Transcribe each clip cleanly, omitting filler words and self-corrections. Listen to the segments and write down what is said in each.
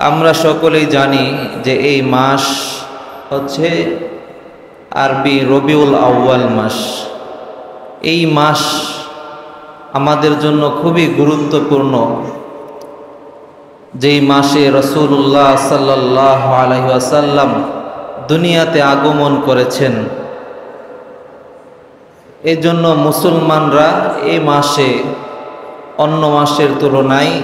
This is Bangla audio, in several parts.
আমরা সকলেই জানি যে এই মাস হচ্ছে আরবি রবিউল আউয়াল মাস। এই মাস আমাদের জন্য খুবই গুরুত্বপূর্ণ। যেই মাসে রাসূলুল্লাহ সাল্লাল্লাহু আলাইহি ওয়াসাল্লাম দুনিয়াতে আগমন করেছেন, এই জন্য মুসলমানরা এই মাসে অন্য মাসের তুলনায়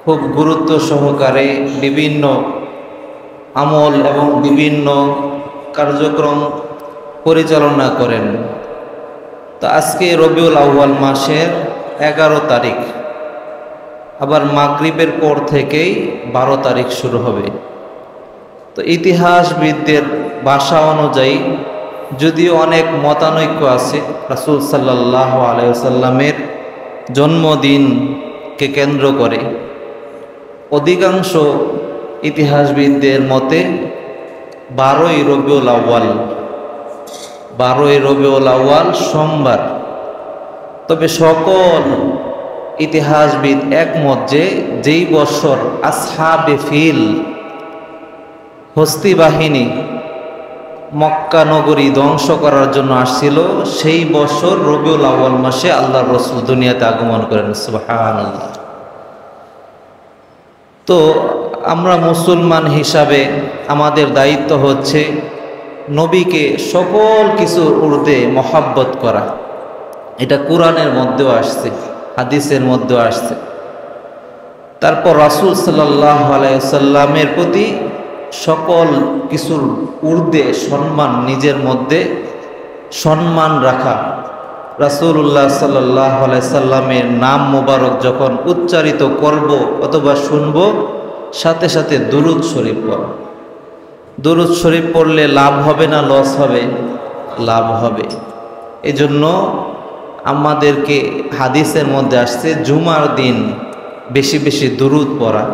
খুব গুরুত্ব সহকারে বিভিন্ন আমল এবং বিভিন্ন কার্যক্রম পরিচালনা করেন। তো আজকে রবিউল আউয়াল মাসের 11 তারিখ, আবার মাগরিবের পর থেকেই 12 তারিখ শুরু হবে। তো ইতিহাসবিদদের ভাষা অনুযায়ী যদিও অনেক মতানৈক্য আছে, রাসূল সাল্লাল্লাহু আলাইহি ওয়াসাল্লামের জন্মদিনকে কেন্দ্র করে অধিকাংশ ইতিহাসবিদদের মতে 12ই রবিউল আউয়াল সোমবার। তবে সকল ইতিহাসবিদ একমত যে যেই বছর আসহাবে ফিল হস্তি বাহিনী মক্কা নগরী ধ্বংস করার জন্য আসছিল, সেই বছর রবিউল আউয়াল মাসে আল্লাহর রাসূল দুনিয়াতে আগমন করেন। সুবহানাল্লাহ। তো আমরা মুসলমান হিসাবে আমাদের দায়িত্ব হচ্ছে নবীকে সকল কিছুর ঊর্ধ্বে মহাব্বত করা। এটা কোরআনের মধ্যেও আসছে, হাদিসের মধ্যেও আসছে। তারপর রাসূল সাল্লাল্লাহু আলাইহি ওয়াসাল্লামের প্রতি সকল কিছুর ঊর্ধ্বে সম্মান, নিজের মধ্যে সম্মান রাখা। রাসূলুল্লাহ সাল্লাল্লাহু আলাইহি সাল্লামের নাম মোবারক যখন উচ্চারিত করব অথবা শুনব, সাথে সাথে দুরূদ শরীফ পড়া। দুরূদ শরীফ পড়লে লাভ হবে না লস হবে? লাভ হবে। এজন্য আমাদেরকে হাদিসের মধ্যে আসছে জুমার দিন বেশি বেশি দুরূদ পড়া।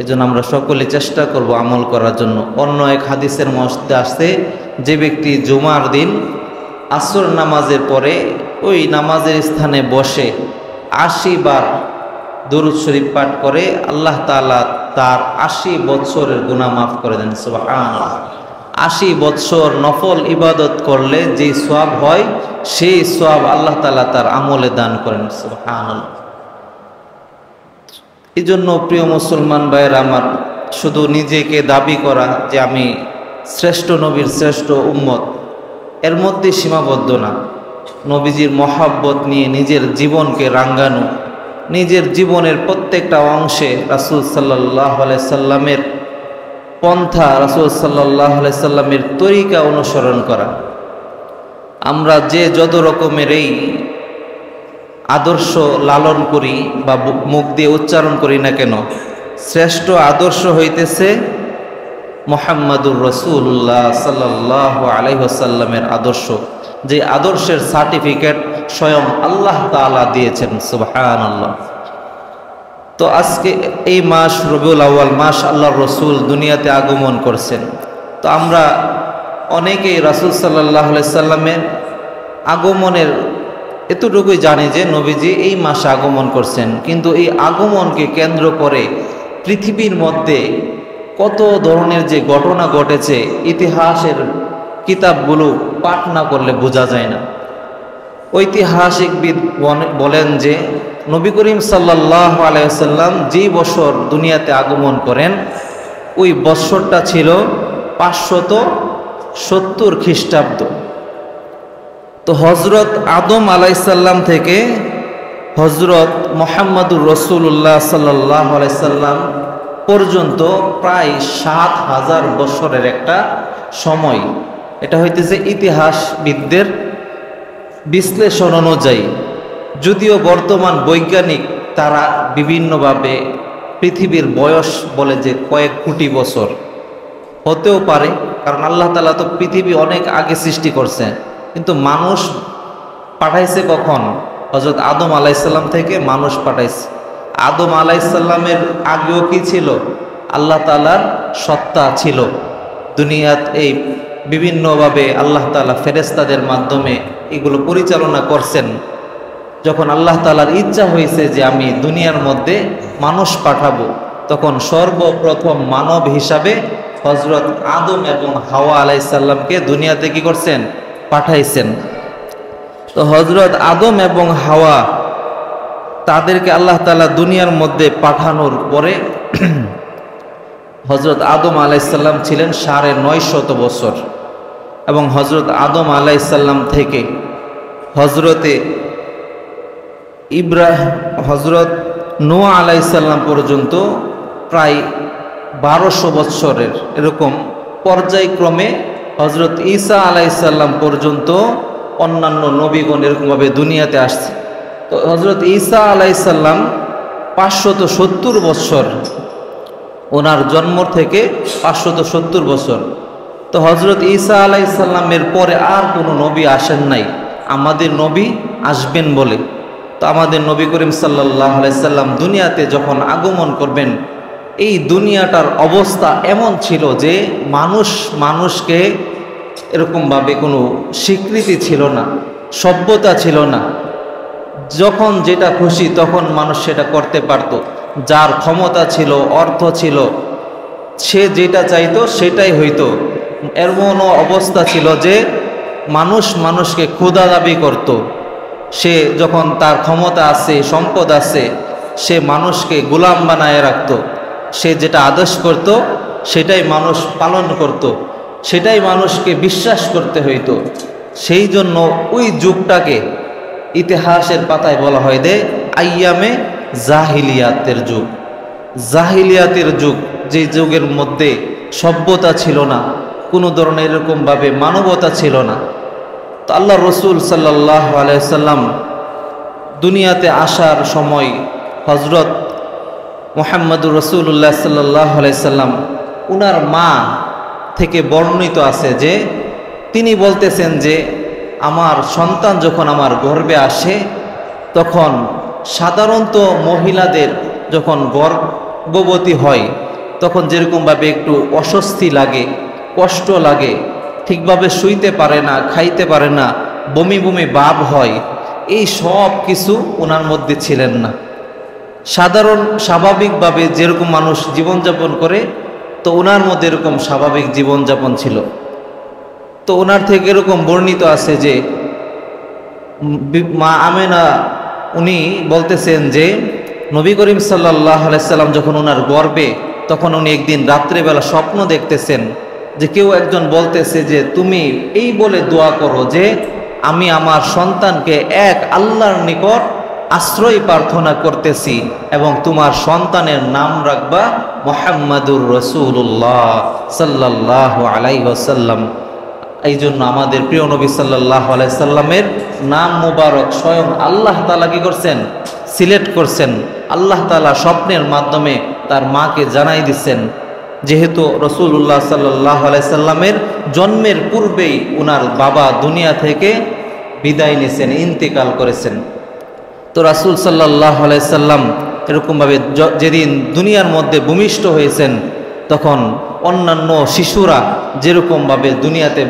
এজন্য আমরা সকলে চেষ্টা করব আমল করার জন্য। অন্য এক হাদিসের মধ্যে আসছে যে ব্যক্তি জুমার দিন আসর নামাজের পরে ওই নামাজের স্থানে বসে 80 বার দুরূদ শরীফ পাঠ করে, আল্লাহ তাআলা তার 80 বছরের গুনাহ মাফ করে দেন। সুবহানাল্লাহ। 80 বছর নফল ইবাদত করলে যেই সওয়াব হয়, সেই সওয়াব আল্লাহ তাআলা তার আমলে দান করেন। সুবহানাল্লাহ। এই জন্য প্রিয় মুসলমান ভাইয়েরা আমার, শুধু নিজেকে দাবি করা যে আমি শ্রেষ্ঠ নবীর শ্রেষ্ঠ উম্মত, এর মধ্যে সীমাবদ্ধ না। নবীজির মহাব্বত নিয়ে নিজের জীবনকে রাঙ্গানো, নিজের জীবনের প্রত্যেকটা অংশে রাসূল সাল্লাল্লাহু আলাইহি সাল্লামের পন্থা, রাসূল সাল্লাল্লাহু আলাইহি সাল্লামের তরিকা অনুসরণ করা। আমরা যে যত রকমের এই আদর্শ লালন করি বা মুখ দিয়ে উচ্চারণ করি না কেন, শ্রেষ্ঠ আদর্শ হইতেছে মুহাম্মাদুর রাসূলুল্লাহ সাল্লাল্লাহু আলাইহি ওয়াসাল্লামের আদর্শ, যে আদর্শের সার্টিফিকেট স্বয়ং আল্লাহ তাআলা দিয়েছেন। সুবহানাল্লাহ। তো আজকে এই মাস রবিউল আউয়াল মাস, আল্লাহর রাসূল দুনিয়াতে আগমন করছেন। তো আমরা অনেকেই রাসূল সাল্লাল্লাহু আলাইহি সাল্লামের আগমনের এতটুকুই জানি যে নবীজি এই মাসে আগমন করছেন, কিন্তু এই আগমনকে কেন্দ্র করে পৃথিবীর মধ্যে কত ধরনের যে ঘটনা ঘটেছে, ইতিহাসের কিতাবগুলো পাঠ না করলে বোঝা যায় না। ঐতিহাসিকবিদ বলেন যে নবী করিম সাল্লাল্লাহু আলাইহি ওয়াসাল্লাম যেই বছর দুনিয়াতে আগমন করেন, ওই বছরটা ছিল 570 খ্রিস্টাব্দ। তো হজরত আদম আলাইসাল্লাম থেকে হজরত মুহাম্মাদুর রাসূলুল্লাহ সাল্লাল্লাহু আলাইহি সাল্লাম পর্যন্ত প্রায় 7000 বছরের একটা সময়। এটা হইতেছে ইতিহাসবিদদের বিশ্লেষণ অনুযায়ী। যদিও বর্তমান বৈজ্ঞানিক তারা বিভিন্নভাবে পৃথিবীর বয়স বলে যে কয়েক কোটি বছর হতেও পারে, কারণ আল্লাহ তাআলা তো পৃথিবী অনেক আগে সৃষ্টি করছেন, কিন্তু মানুষ পাঠাইছে কখন? হযরত আদম আলাইহিসসালাম থেকে মানুষ পাঠাইছে। আদম আলাইহিসসালামের আগেও কি ছিল? আল্লাহ তাআলার সত্তা ছিল। দুনিয়াত এই বিভিন্নভাবে আল্লাহ তাআলা ফেরেশতাদের মাধ্যমে এগুলো পরিচালনা করছেন। যখন আল্লাহ তাআলার ইচ্ছা হয়েছে যে আমি দুনিয়ার মধ্যে মানুষ পাঠাবো, তখন সর্বপ্রথম মানব হিসাবে হজরত আদম এবং হাওয়া আলাইসাল্লামকে দুনিয়াতে কি করছেন? পাঠাইছেন। তো হজরত আদম এবং হাওয়া তাদেরকে আল্লাহ তাআলা দুনিয়ার মধ্যে পাঠানোর পরে হজরত আদম আলাইসাল্লাম ছিলেন ৯৫০ বছর, এবং হজরত আদম আলাইসাল্লাম থেকে হজরত নোয়া আলাইসাল্লাম পর্যন্ত প্রায় ১২০০ বছরের এরকম পর্যায়ক্রমে হজরত ঈসা আলাইসাল্লাম পর্যন্ত অন্যান্য নবীগণ এরকমভাবে দুনিয়াতে আসছে। তো হজরত ঈসা আলাইসাল্লাম ৫৭০ বছর, ওনার জন্ম থেকে ৫৭০ বছর। তো হজরত ঈসা আলাইসাল্লামের পরে আর কোনো নবী আসেন নাই আমাদের নবী আসবেন বলে। তো আমাদের নবী করিম সাল্লাল্লাহু আলাইহি সাল্লাম দুনিয়াতে যখন আগমন করবেন, এই দুনিয়াটার অবস্থা এমন ছিল যে মানুষকে এরকমভাবে কোনো স্বীকৃতি ছিল না, সভ্যতা ছিল না। যখন যেটা খুশি তখন মানুষ সেটা করতে পারত। যার ক্ষমতা ছিল, অর্থ ছিল, সে যেটা চাইতো সেটাই হইতো। এমনও অবস্থা ছিল যে মানুষকে ক্ষুধা দাবি করত। সে যখন তার ক্ষমতা আছে, সম্পদ আছে, সে মানুষকে গোলাম বানায় রাখত। সে যেটা আদেশ করত সেটাই মানুষ পালন করত, সেটাই মানুষকে বিশ্বাস করতে হইতো। সেই জন্য ওই যুগটাকে ইতিহাসের পাতায় বলা হয় যে আইয়ামে জাহিলিয়াতের যুগ। জাহিলিয়াতের যুগ, যে যুগের মধ্যে সভ্যতা ছিল না, কোনো ধরনের এরকমভাবে মানবতা ছিল না। তো আল্লাহ রসুল সাল্লাল্লাহু আলাইহি সাল্লাম দুনিয়াতে আসার সময় হজরত মুহাম্মদুর রাসূলুল্লাহ সাল্লাল্লাহু আলাইহি সাল্লাম উনার মা থেকে বর্ণিত আছে যে তিনি বলতেছেন যে আমার সন্তান যখন আমার গর্ভে আসে, তখন সাধারণত মহিলাদের যখন গর্ভবতী হয় তখন যেরকমভাবে একটু অস্বস্তি লাগে, কষ্ট লাগে, ঠিকভাবে শুইতে পারে না, খাইতে পারে না, বমি বমি ভাব হয়। এই সব কিছু ওনার মধ্যে ছিলেন না। স্বাভাবিকভাবে যেরকম মানুষ জীবনযাপন করে, তো ওনার মধ্যে এরকম স্বাভাবিক জীবনযাপন ছিল। তো ওনার থেকে এরকম বর্ণিত আছে যে মা আমেনা উনি বলতেছেন যে নবী করিম সাল্লাল্লাহু আলাইহি সাল্লাম যখন ওনার গর্ভে, তখন উনি একদিন রাত্রেবেলা স্বপ্ন দেখতেছেন যে কেউ একজন বলতেছে যে তুমি এই বলে দোয়া করো যে আমি আমার সন্তানকে এক আল্লাহর নিকট আশ্রয় প্রার্থনা করতেছি এবং তোমার সন্তানের নাম রাখবা মুহাম্মাদুর রাসূলুল্লাহ সাল্লাল্লাহু আলাইহি ওয়াসাল্লাম। এই জন্য আমাদের প্রিয় নবী সাল্লাল্লাহু আলাইহি সাল্লামের নাম মুবারক স্বয়ং আল্লাহ তাআলা কি করছেন? সিলেক্ট করছেন। আল্লাহ তাআলা স্বপ্নের মাধ্যমে তার মাকে জানাই দিচ্ছেন, যেহেতু রাসূলুল্লাহ সাল্লাল্লাহু আলাইহি সাল্লামের জন্মের পূর্বেই ওনার বাবা দুনিয়া থেকে বিদায় নিয়েছেন, ইন্তেকাল করেছেন। তো রাসূল সাল্লাল্লাহু আলাইহি সাল্লাম এরকমভাবে যেদিন দুনিয়ার মধ্যে ভূমিষ্ঠ হয়েছেন, তখন অন্যান্য শিশুরা যেরকমভাবে দুনিয়াতে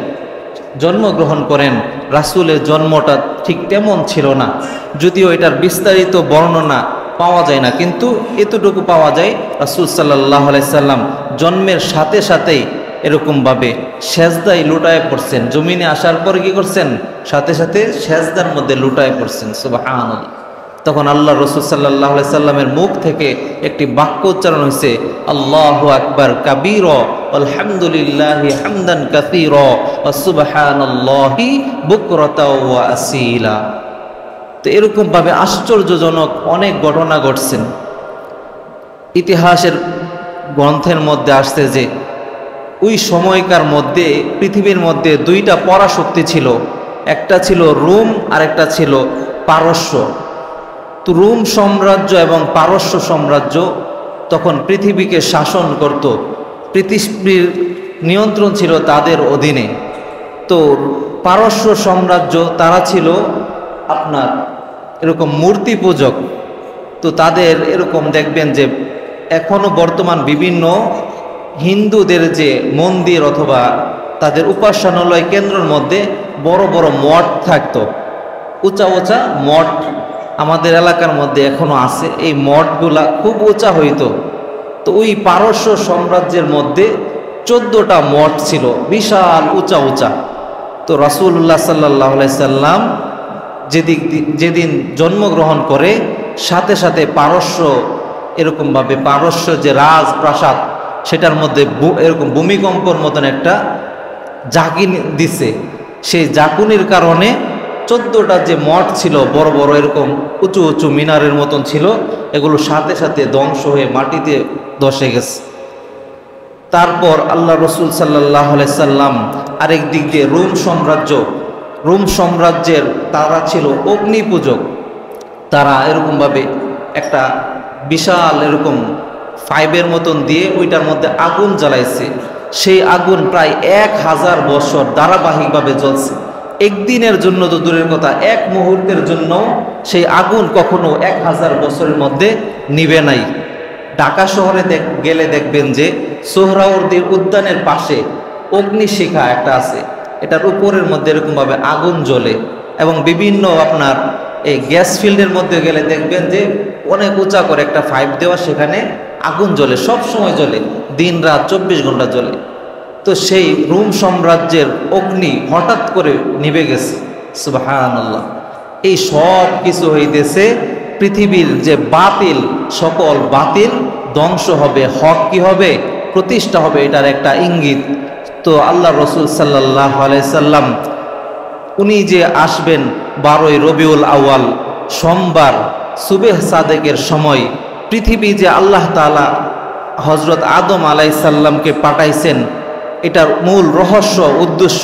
জন্মগ্রহণ করেন, রাসূলের জন্মটা ঠিক তেমন ছিল না। যদিও এটার বিস্তারিত বর্ণনা পাওয়া যায় না, কিন্তু এতটুকু পাওয়া যায় রাসূল সাল্লাল্লাহু আলাইহি সাল্লাম জন্মের সাথে সাথেই এরকমভাবে সেজদায় লুটায় পড়ছেন। জমিনে আসার পরে কি করছেন? সাথে সাথে সেজদার মধ্যে লুটায় পড়ছেন। সুবহানাল্লাহ। তখন আল্লাহ রাসূল সাল্লাল্লাহু আলাইহি সাল্লামের মুখ থেকে একটি বাক্য উচ্চারণ হয়েছে, আল্লাহু আকবার কাবীরা আলহামদুলিল্লাহি হামদান কাসীরা ওয়া সুবহানাল্লাহি বুকরাতাও ওয়া আসীলা। তো এরকমভাবে আশ্চর্যজনক অনেক ঘটনা ঘটছেন। ইতিহাসের গ্রন্থের মধ্যে আসছে যে ওই সময়কার মধ্যে পৃথিবীর মধ্যে দুইটা পরাশক্তি ছিল, একটা ছিল রোম আর একটা ছিল পারস্য। তো রোম সাম্রাজ্য এবং পারস্য সাম্রাজ্য তখন পৃথিবীকে শাসন করত, পৃথিবীর নিয়ন্ত্রণ ছিল তাদের অধীনে। তো পারস্য সাম্রাজ্য তারা ছিল আপনার এরকম মূর্তি পূজক। তো তাদের এরকম দেখবেন যে এখনো বর্তমান বিভিন্ন হিন্দুদের যে মন্দির অথবা তাদের উপাসনালয় কেন্দ্রের মধ্যে বড় বড় মঠ থাকতো, উঁচা উঁচা মঠ আমাদের এলাকার মধ্যে এখনো আছে। এই মঠগুলা খুব উঁচা হইতো। তো তো ওই পারস্য সাম্রাজ্যের মধ্যে 14টা মঠ ছিল, বিশাল উঁচা উঁচা। তো রাসূলুল্লাহ সাল্লাল্লাহু আলাইহি সাল্লাম যেদিন জন্মগ্রহণ করে, সাথে সাথে পারস্য এরকমভাবে পারস্য যে রাজপ্রাসাদ সেটার মধ্যে এরকম ভূমিকম্পর মতন একটা জাকিন দিছে। সেই জাকুনির কারণে 14টা যে মঠ ছিল বড় বড় এরকম উঁচু উঁচু মিনারের মতন ছিল, এগুলো সাথে সাথে ধ্বংস হয়ে মাটিতে ধসে গেছে। তারপর আল্লাহ রসুল সাল্লাল্লাহু আলাইহি সাল্লাম আরেক দিক দিয়ে রোম সাম্রাজ্যের তারা ছিল অগ্নি পূজক। তারা এরকমভাবে একটা বিশাল এরকম ফাইবের মতন দিয়ে ওইটার মধ্যে আগুন জ্বালাইছে। সেই আগুন প্রায় 1000 বছর ধারাবাহিকভাবে জ্বলছে। একদিনের জন্য তো দূরের কথা, এক মুহূর্তের জন্য সেই আগুন কখনো 1000 বছরের মধ্যে নিবে নাই। ঢাকা শহরে গেলে দেখবেন যে সোহরাওয়ার্দী উদ্যানের পাশে অগ্নিশিখা একটা আছে, এটার উপরের মধ্যে এরকমভাবে আগুন জ্বলে। এবং বিভিন্ন আপনার এই গ্যাস ফিল্ডের মধ্যে গেলে দেখবেন যে অনেক উঁচা করে একটা পাইপ দেওয়া, সেখানে আগুন জ্বলে, সব সময় জ্বলে, দিন রাত 24 ঘন্টা জ্বলে। তো সেই রোম সাম্রাজ্যের অগ্নি হঠাৎ করে নিভে গেছে। সুবহানাল্লাহ। এই সব কিছু হইতেছে পৃথিবীর যে বাতিল, সকল বাতিল ধ্বংস হবে, হক কি হবে, প্রতিষ্ঠা হবে, এটার একটা ইঙ্গিত। তো আল্লাহ রসুল সাল্লাল্লাহু আলাইহি সাল্লাম উনি যে আসবেন 12ই রবিউল আউয়াল সোমবার সুবেহ সাদেকের সময়, পৃথিবী যে আল্লাহ তাআলা হজরত আদম আলাইহিস সালামকে পাঠাইছেন, এটার মূল রহস্য উদ্দেশ্য,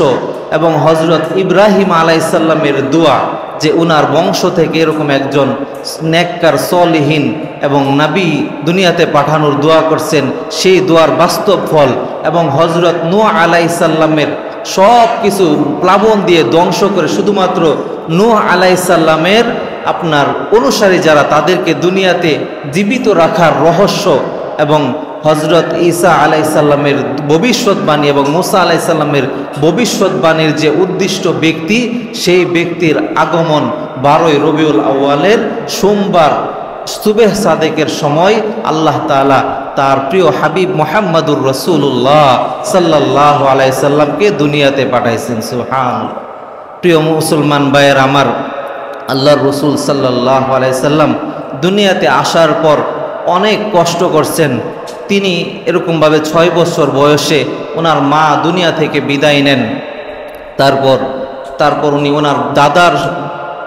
এবং হজরত ইব্রাহিম আলাইহিস সালামের দোয়া যে উনার বংশ থেকে এরকম একজন নেককার সলিহিন এবং নবী দুনিয়াতে পাঠানোর দোয়া করছেন, সেই দোয়ার বাস্তব ফল। এবং হজরত নূহ আলাইহিস সালামের সব কিছু প্লাবন দিয়ে ধ্বংস করে শুধুমাত্র নূহ আলাইহিস সালামের আপনার অনুসারী যারা, তাদেরকে দুনিয়াতে জীবিত রাখার রহস্য, এবং হজরত ঈসা আলাইহিস সালামের ভবিষ্যৎবাণী এবং মুসা আলাইহিস সালামের ভবিষ্যৎবাণীর যে উদ্দিষ্ট ব্যক্তি, সেই ব্যক্তির আগমন 12ই রবিউল আউয়ালের সোমবার সুবেহ সাদেকের সময় আল্লাহ তাআলা তার প্রিয় হাবিব মুহাম্মাদুর রাসূলুল্লাহ সাল্লাল্লাহু আলাইহি সাল্লামকে দুনিয়াতে পাঠাইছেন। সুবহানাল্লাহ। প্রিয় মুসলমান ভাইয়ের আমার, আল্লাহর রসুল সাল্লাল্লাহু আলাইহি সাল্লাম দুনিয়াতে আসার পর অনেক কষ্ট করছেন। তিনি এরকমভাবে 6 বছর বয়সে ওনার মা দুনিয়া থেকে বিদায় নেন। তারপর উনি ওনার দাদার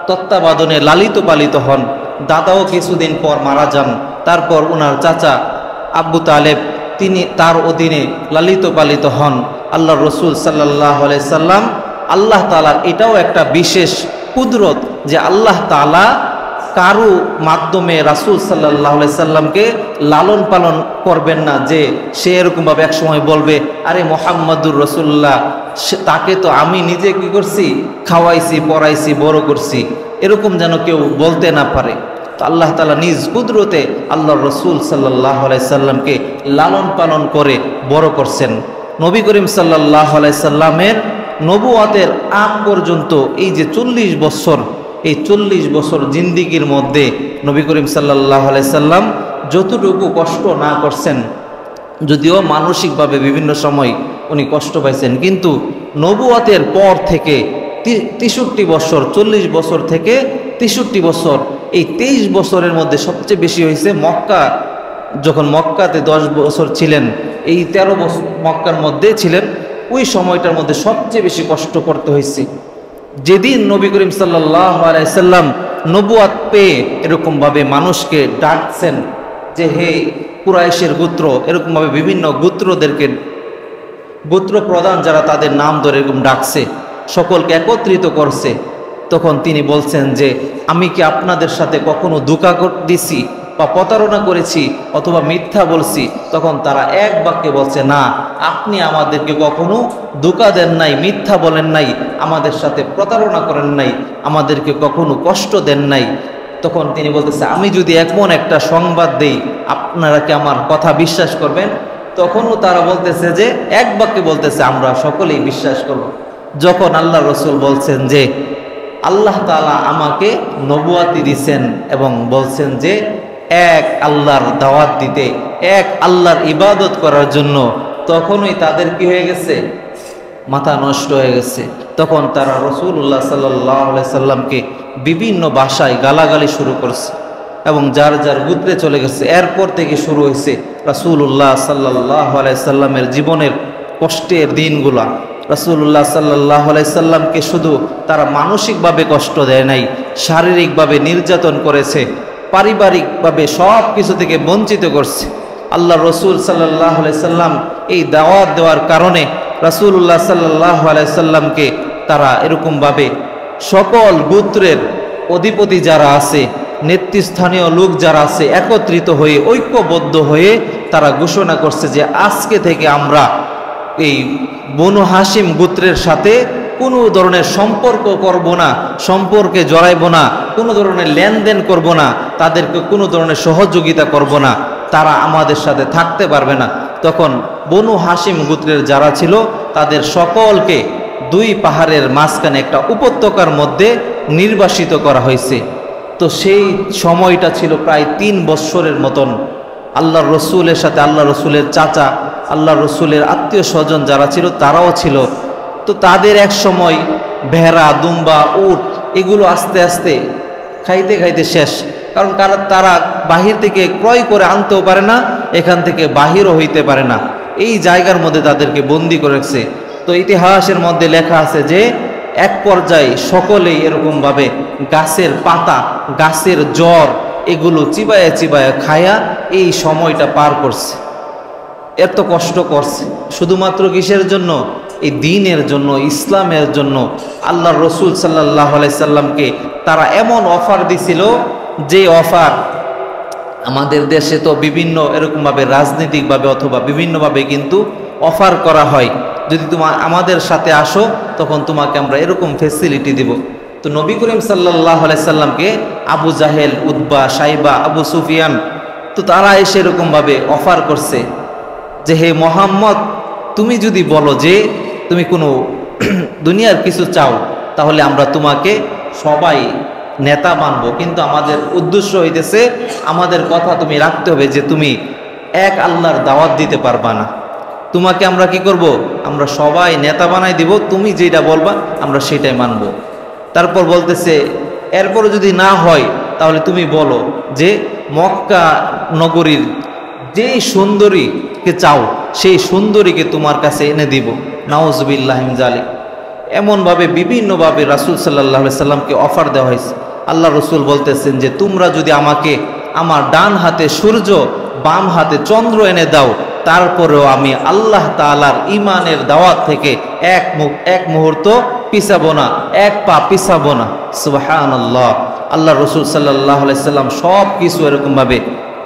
তত্ত্বাবধানে লালিত পালিত হন। দাদাও কিছুদিন পর মারা যান। তারপর ওনার চাচা আব্বু তালেব, তিনি তার অধীনে লালিত পালিত হন। আল্লাহ রসুল সাল্লাল্লাহু আলাইহি সাল্লাম, আল্লাহ তাআলার এটাও একটা বিশেষ কুদরত যে আল্লাহ তাআলা কারু মাধ্যমে রাসূল সাল্লাল্লাহু আলাইহি সাল্লামকে লালন পালন করবেন না, যে সে এরকমভাবে একসময় বলবে, আরে মুহাম্মাদুর রাসূলুল্লাহ, তাকে তো আমি নিজে কি করছি, খাওয়াইছি, পড়াইছি, বড় করছি, এরকম যেন কেউ বলতে না পারে। তো আল্লাহ তাআলা নিজ কুদরতে আল্লাহর রসুল সাল্লাল্লাহু আলাইহি সাল্লামকে লালন পালন করে বড় করছেন। নবী করিম সাল্লাল্লাহু আলাইহি সাল্লামের নবুয়াতের আগ পর্যন্ত এই যে 40 বছর, এই 40 বছর জিন্দিগির মধ্যে নবী করিম সাল্লাল্লাহু আলাইহি সাল্লাম যতটুকু কষ্ট না করছেন, যদিও মানসিকভাবে বিভিন্ন সময় উনি কষ্ট পাইছেন, কিন্তু নবুয়াতের পর থেকে 63 বছর, 40 বছর থেকে 63 বছর, এই 23 বছরের মধ্যে সবচেয়ে বেশি হয়েছে মক্কা। যখন মক্কাতে 10 বছর ছিলেন, এই 13 বছর মক্কার মধ্যে ছিলেন, ওই সময়টার মধ্যে সবচেয়ে বেশি কষ্ট করতে হয়েছে। যেদিন নবী করিম সাল্লাল্লাহু আলাইহি সাল্লাম নবুয়াত পেয়ে এরকমভাবে মানুষকে ডাকছেন যে হে কুরাইশের গোত্র, এরকমভাবে বিভিন্ন গোত্রদেরকে, গোত্র প্রধান যারা, তাদের নাম ধরে এরকম ডাকছে, সকলকে একত্রিত করছে, তখন তিনি বলছেন যে আমি কি আপনাদের সাথে কখনো ধোঁকা দিছি বা প্রতারণা করেছি অথবা মিথ্যা বলছি? তখন তারা এক বাক্যে বলছে, না, আপনি আমাদেরকে কখনো ধোঁকা দেন নাই, মিথ্যা বলেন নাই, আমাদের সাথে প্রতারণা করেন নাই, আমাদেরকে কখনো কষ্ট দেন নাই। তখন তিনি বলতেছে, আমি যদি এমন একটা সংবাদ দেই, আপনারা কি আমার কথা বিশ্বাস করবেন? তখনও তারা বলতেছে যে এক বাক্যে বলতেছে, আমরা সকলেই বিশ্বাস করব। যখন আল্লাহ রসুল বলছেন যে আল্লাহ তাআলা আমাকে নবুয়াতি দিছেন এবং বলছেন যে এক আল্লাহর দাওয়াত দিতে, এক আল্লাহর ইবাদত করার জন্য, তখনই তাদের কি হয়ে গেছে, মাথা নষ্ট হয়ে গেছে। তখন তারা রাসূলুল্লাহ সাল্লাল্লাহু আলাইহি সাল্লামকে বিভিন্ন ভাষায় গালাগালি শুরু করছে এবং যার যার গোত্রে চলে গেছে। এরপর থেকে শুরু হয়েছে রাসূলুল্লাহ সাল্লাল্লাহু আলাইহি সাল্লামের জীবনের কষ্টের দিনগুলা। রাসূলুল্লাহ সাল্লাল্লাহু আলাইহি সাল্লামকে শুধু তারা মানসিকভাবে কষ্ট দেয় নাই, শারীরিকভাবে নির্যাতন করেছে, পারিবারিকভাবে সব কিছু থেকে বঞ্চিত করছে। আল্লাহ রসুল সাল্লাল্লাহু আলাইহি সাল্লাম এই দাওয়াত দেওয়ার কারণে রাসূলুল্লাহ সাল্লাল্লাহু আলাইহি সাল্লামকে তারা এরকমভাবে সকল গোত্রের অধিপতি যারা আছে, নেতৃস্থানীয় লোক যারা আছে, একত্রিত হয়ে ঐক্যবদ্ধ হয়ে তারা ঘোষণা করছে যে আজকে থেকে আমরা এই বনু হাশিম গোত্রের সাথে কোনো ধরনের সম্পর্ক করব না, সম্পর্কে জড়াইব না, কোনো ধরনের লেনদেন করব না, তাদেরকে কোনো ধরনের সহযোগিতা করব না, তারা আমাদের সাথে থাকতে পারবে না। তখন বনু হাশিম গোত্রের যারা ছিল তাদের সকলকে দুই পাহাড়ের মাঝখানে একটা উপত্যকার মধ্যে নির্বাসিত করা হয়েছে। তো সেই সময়টা ছিল প্রায় 3 বৎসরের মতন। আল্লাহর রসুলের সাথে আল্লাহ রসুলের চাচা, আল্লাহ রসুলের আত্মীয় স্বজন যারা ছিল তারাও ছিল। তো তাদের এক সময় ভেড়া, দুম্বা, উট এগুলো আস্তে আস্তে খাইতে খাইতে শেষ, কারণ তারা বাহির থেকে ক্রয় করে আনতেও পারে না, এখান থেকে বাহিরও হইতে পারে না। এই জায়গার মধ্যে তাদেরকে বন্দি করেছে। তো ইতিহাসের মধ্যে লেখা আছে যে এক পর্যায়ে সকলেই এরকমভাবে গাছের পাতা, গাছের জ্বর এগুলো চিবায়ে চিবায়ে খায়া এই সময়টা পার করছে। এত কষ্ট করছে শুধুমাত্র কিসের জন্য? এই দ্বীনের জন্য, ইসলামের জন্য। আল্লাহর রসুল সাল্লাল্লাহু আলাইহি সাল্লামকে তারা এমন অফার দিছিল, যে অফার আমাদের দেশে তো বিভিন্ন এরকমভাবে রাজনৈতিকভাবে অথবা বিভিন্নভাবে কিন্তু অফার করা হয়, যদি তোমার আমাদের সাথে আসো তখন তোমাকে আমরা এরকম ফেসিলিটি দেব। তো নবী করিম সাল্লাল্লাহু আলাইহি সাল্লামকে আবু জাহেল, উতবা, সাইবা, আবু সুফিয়ান, তো তারা এসে এরকমভাবে অফার করছে যে হে মোহাম্মদ, তুমি যদি বলো যে তুমি কোনো দুনিয়ার কিছু চাও, তাহলে আমরা তোমাকে সবাই নেতা মানব, কিন্তু আমাদের উদ্দেশ্য হইতেছে আমাদের কথা তুমি রাখতে হবে যে তুমি এক আল্লাহর দাওয়াত দিতে পারবা না। তোমাকে আমরা কি করব? আমরা সবাই নেতা বানাই দিব, তুমি যেটা বলবা আমরা সেটাই মানব। তারপর বলতেছে এরপর যদি না হয় তাহলে তুমি বলো যে মক্কা নগরীর যেই সুন্দরীকে চাও সেই সুন্দরীকে তোমার কাছে এনে দিব। নাউজুবিল্লাহি মিন যালিক। এমনভাবে বিভিন্নভাবে রাসূল সাল্লাল্লাহু আলাইহি সাল্লামকে অফার দেওয়া হয়েছে। আল্লাহ রসুল বলতেছেন যে তোমরা যদি আমাকে আমার ডান হাতে সূর্য, বাম হাতে চন্দ্র এনে দাও, তারপরেও আমি আল্লাহ তাআলার ইমানের দাওয়াত থেকে এক মুহূর্ত পিছাবো না, এক পা পিছাবো না। সুবহানাল্লাহ। আল্লাহ রসুল সাল্লাল্লাহু আলাইহি সাল্লাম সব কিছু এরকমভাবে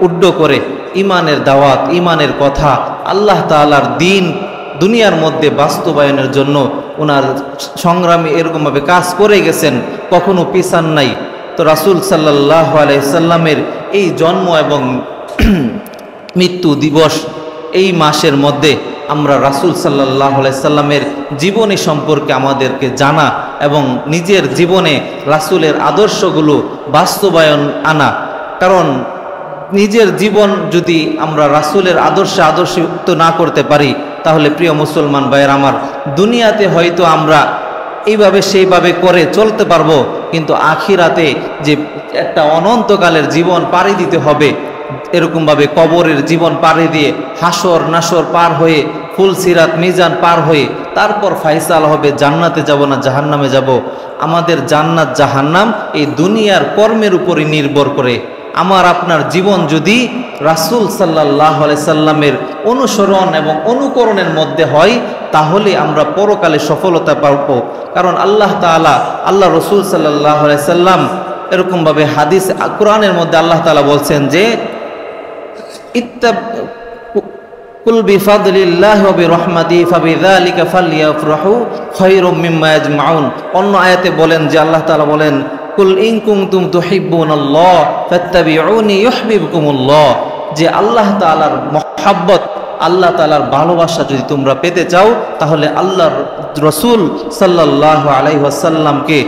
উড্ড করে ইমানের দাওয়াত, ইমানের কথা, আল্লাহ তাআলার দ্বীন দুনিয়ার মধ্যে বাস্তবায়নের জন্য ওনার সংগ্রামী এরকমভাবে কাজ করে গেছেন, কখনো পিছান নাই। তো রাসূল সাল্লাল্লাহু আলাইহি সাল্লামের এই জন্ম এবং মৃত্যু দিবস, এই মাসের মধ্যে আমরা রাসূল সাল্লাল্লাহু আলাইহি সাল্লামের জীবনী সম্পর্কে আমাদেরকে জানা এবং নিজের জীবনে রাসূলের আদর্শগুলো বাস্তবায়ন আনা। কারণ নিজের জীবন যদি আমরা রাসূলের আদর্শিত না করতে পারি, তাহলে প্রিয় মুসলমান ভাইয়ের আমার, দুনিয়াতে হয়তো আমরা এইভাবে সেইভাবে করে চলতে পারবো, কিন্তু আখিরাতে যে একটা অনন্তকালের জীবন পাড়ি দিতে হবে, এরকমভাবে কবরের জীবন পাড়ি দিয়ে হাসর নাসর পার হয়ে ফুলসিরাত মিজান পার হয়ে তারপর ফাইসাল হবে জান্নাতে যাব না জাহান্নামে যাব। আমাদের জান্নাত জাহান্নাম এই দুনিয়ার কর্মের উপরই নির্ভর করে। আমার আপনার জীবন যদি রাসূল সাল্লাল্লাহু আলাইহি সাল্লামের অনুসরণ এবং অনুকরণের মধ্যে হয়, তাহলে আমরা পরকালে সফলতা পাব। কারণ আল্লাহ তাআলা, আল্লাহ রসুল সাল্লাল্লাহু আলাইহি সাল্লাম এরকমভাবে হাদিস কোরআনের মধ্যে আল্লাহ তাআলা বলছেন যে কুল বিফাদলিল্লাহি ওয়া বিরহমাতিহি ফাবিযালিকা ফালইফরাহু খায়রুম মিম্মা ইয়াজমাউন। অন্য আয়াতে বলেন যে আল্লাহ তাআলা বলেন কুল ইন কুনতুম তুহিব্বুনাল্লাহ ফাত্তাবিউনি ইউহিব্বুকুমুল্লাহ, যে আল্লাহ তাআলার মহব্বত, আল্লাহ তাআলার ভালোবাসা যদি তোমরা পেতে চাও, তাহলে আল্লাহর রাসূল সাল্লাল্লাহু আলাইহি ওয়াসাল্লামকে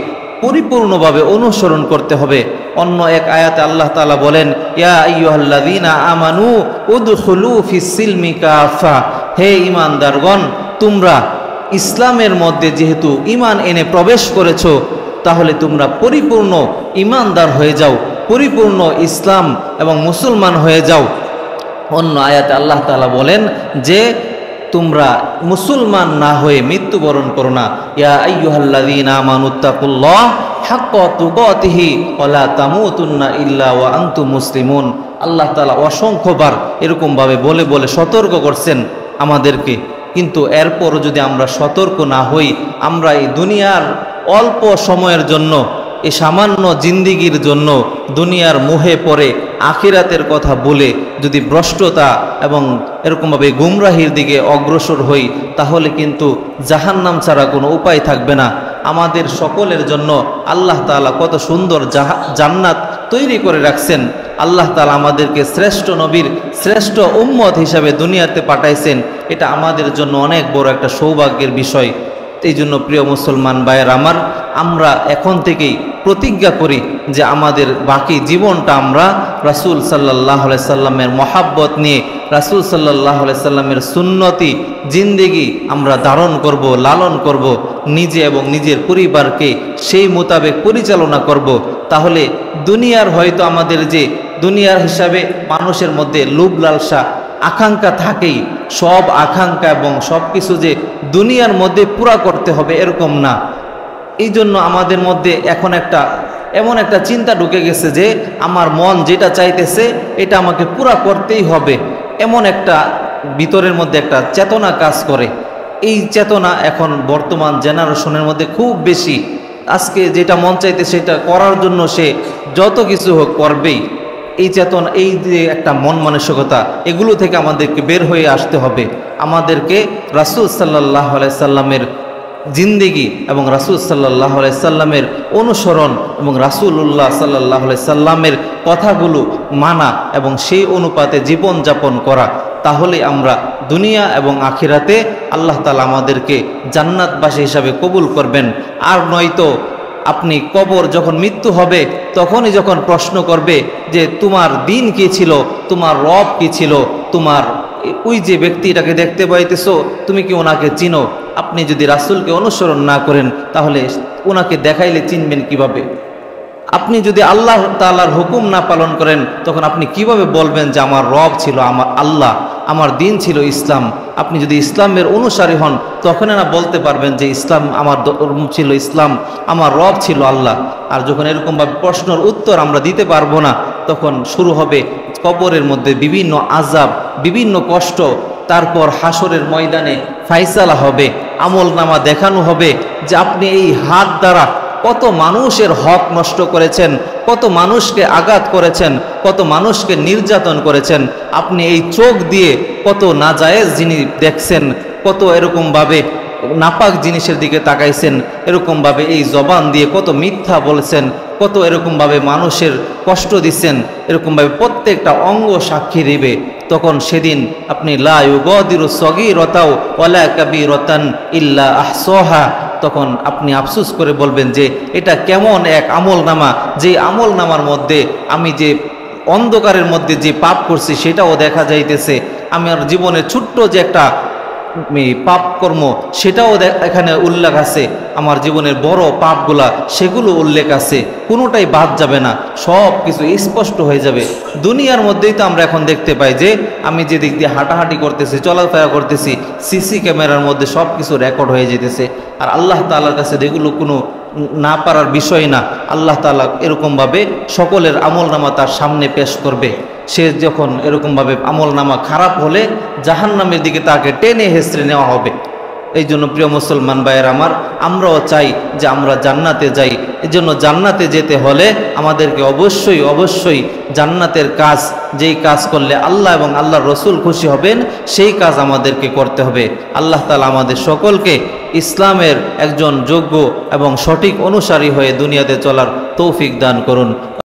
পরিপূর্ণভাবে অনুসরণ করতে হবে। অন্য এক আয়াতে আল্লাহ তাআলা বলেন, ইয়া আইয়ুহাল্লাযীনা আমানু উদখুলু ফিস সিলমি কাফা, হে ঈমানদারগণ, তোমরা ইসলামের মধ্যে যেহেতু ঈমান এনে প্রবেশ করেছো, তাহলে তোমরা পরিপূর্ণ ঈমানদার হয়ে যাও, পরিপূর্ণ ইসলাম এবং মুসলমান হয়ে যাও। অন্য আয়াতে আল্লাহ তাআলা বলেন যে তোমরা মুসলমান না হয়ে মৃত্যুবরণ করো না। ইয়া আইয়ুহাল্লাযীনা আমানুত্তাকুল্লাহ হাক্কা তুকাতিহি ওয়া লা তামুতুন্না ইল্লা ওয়া আনতুম মুসলিমুন। আল্লাহ তাআলা অসংখ্যবার এরকমভাবে বলে বলে সতর্ক করছেন আমাদেরকে, কিন্তু এরপরও যদি আমরা সতর্ক না হই, আমরা এই দুনিয়ার অল্প সময়ের জন্য, এই সামান্য জিন্দিগির জন্য দুনিয়ার মোহে পড়ে আখিরাতের কথা বলে যদি ভ্রষ্টতা এবং এরকমভাবে গুমরাহির দিকে অগ্রসর হই, তাহলে কিন্তু জাহান্নাম ছাড়া কোনো উপায় থাকবে না। আমাদের সকলের জন্য আল্লাহ তাআলা কত সুন্দর জান্নাত তৈরি করে রাখছেন। আল্লাহ তাআলা আমাদেরকে শ্রেষ্ঠ নবীর শ্রেষ্ঠ উম্মত হিসাবে দুনিয়াতে পাঠাইছেন, এটা আমাদের জন্য অনেক বড় একটা সৌভাগ্যের বিষয়। এই জন্য প্রিয় মুসলমান ভাইয়ের আমার, আমরা এখন থেকেই প্রতিজ্ঞা করি যে আমাদের বাকি জীবনটা আমরা রাসূল সাল্লাল্লাহু আলাইহি সাল্লামের মহাব্বত নিয়ে, রাসূল সাল্লাল্লাহু আলাইহি সাল্লামের সুন্নতি জিন্দেগি আমরা ধারণ করব, লালন করব, নিজে এবং নিজের পরিবারকে সেই মোতাবেক পরিচালনা করব। তাহলে দুনিয়ার হয়তো আমাদের যে দুনিয়ার হিসাবে মানুষের মধ্যে লোভ লালসা আকাঙ্ক্ষা থাকেই, সব আকাঙ্ক্ষা এবং সব কিছু যে দুনিয়ার মধ্যে পুরা করতে হবে এরকম না। এই জন্য আমাদের মধ্যে এখন এমন একটা চিন্তা ঢুকে গেছে যে আমার মন যেটা চাইতেছে এটা আমাকে পুরা করতেই হবে, এমন একটা ভিতরের মধ্যে একটা চেতনা কাজ করে। এই চেতনা এখন বর্তমান জেনারেশনের মধ্যে খুব বেশি। আজকে যেটা মন চাইতে সেটা করার জন্য সে যত কিছু হোক করবেই। এই চেতনা, এই যে একটা মন মানসিকতা, এগুলো থেকে আমাদেরকে বের হয়ে আসতে হবে। আমাদেরকে রাসূল সাল্লাল্লাহু আলাইহি সাল্লামের জিন্দেগি এবং রাসূল সাল্লাল্লাহু আলাইহি সাল্লামের অনুসরণ এবং রাসূলুল্লাহ সাল্লাল্লাহু আলাইহি সাল্লামের কথাগুলো মানা এবং সেই অনুপাতে জীবনযাপন করা। তাহলে আমরা দুনিয়া এবং আখিরাতে আল্লাহ তাআলা আমাদেরকে জান্নাতবাসী হিসাবে কবুল করবেন। আর নয়তো আপনি কবর যখন মৃত্যু হবে তখনই যখন প্রশ্ন করবে যে তোমার দিন কি ছিল, তোমার রব কি ছিল, তোমার ওই যে ব্যক্তিটাকে দেখতে পাইতেছো তুমি কি ওনাকে চিনো? আপনি যদি রাসূলকে অনুসরণ না করেন তাহলে ওনাকে দেখাইলে চিনবেন কিভাবে? আপনি যদি আল্লাহ তাআলার হুকুম না পালন করেন তখন আপনি কিভাবে বলবেন যে আমার রব ছিল আমার আল্লাহ, আমার দিন ছিল ইসলাম? আপনি যদি ইসলামের অনুসারী হন তখন না বলতে পারবেন যে ইসলাম আমার ধর্ম ছিল, ইসলাম আমার রব ছিল আল্লাহ। আর যখন এরকমভাবে প্রশ্নের উত্তর আমরা দিতে পারবো না তখন শুরু হবে কবরের মধ্যে বিভিন্ন আযাব, বিভিন্ন কষ্ট, তারপর হাসরের ময়দানে ফায়সালা হবে, আমলনামা দেখানো হবে যে আপনি এই হাত দ্বারা কত মানুষের হক নষ্ট করেছেন, কত মানুষকে আঘাত করেছেন, কত মানুষকে নির্যাতন করেছেন, আপনি এই চোখ দিয়ে কত নাজায়েজ জিনিস দেখছেন, কত এরকমভাবে নাপাক জিনিসের দিকে তাকাইছেন, এরকমভাবে এই জবান দিয়ে কত মিথ্যা বলেছেন, কত এরকমভাবে মানুষের কষ্ট দিচ্ছেন, এরকমভাবে প্রত্যেকটা অঙ্গ সাক্ষী দিবে। তখন সেদিন আপনি লা ইউগাদিরু সগীরাতাও ওয়ালা কাবীরাতান ইল্লা আহসাহা, তখন আপনি আফসোস করে বলবেন যে এটা কেমন এক আমলনামা, যে আমলনামার মধ্যে আমি যে অন্ধকারের মধ্যে যে পাপ করছি সেটাও দেখা যাইতেছে, আমার জীবনের ছোট্ট যে একটা পাপ কর্ম সেটাও এখানে উল্লেখ আছে, আমার জীবনের বড় পাপগুলা সেগুলো উল্লেখ আছে, কোনোটাই বাদ যাবে না, সব কিছু স্পষ্ট হয়ে যাবে। দুনিয়ার মধ্যেই তো আমরা এখন দেখতে পাই যে আমি যে দিক দিয়ে হাঁটাহাঁটি করতেছি, চলাফেরা করতেছি, সিসি ক্যামেরার মধ্যে সব কিছু রেকর্ড হয়ে যেতেছে। আর আল্লাহ তাআলার কাছে এগুলো কোনো না পারার বিষয় না। আল্লাহ তাআলা এরকমভাবে সকলের আমলনামা তার সামনে পেশ করবে। সে যখন এরকমভাবে আমলনামা খারাপ হলে জাহান্নামের দিকে তাকে টেনে হেসড়ে নেওয়া হবে। এই জন্য প্রিয় মুসলমান ভাইয়ের আমার, আমরাও চাই যে আমরা জান্নাতে যাই। এই জন্য জান্নাতে যেতে হলে আমাদেরকে অবশ্যই অবশ্যই জান্নাতের কাজ, যেই কাজ করলে আল্লাহ এবং আল্লাহর রসুল খুশি হবেন সেই কাজ আমাদেরকে করতে হবে। আল্লাহ তাআলা আমাদের সকলকে ইসলামের একজন যোগ্য এবং সঠিক অনুসারী হয়ে দুনিয়াতে চলার তৌফিক দান করুন।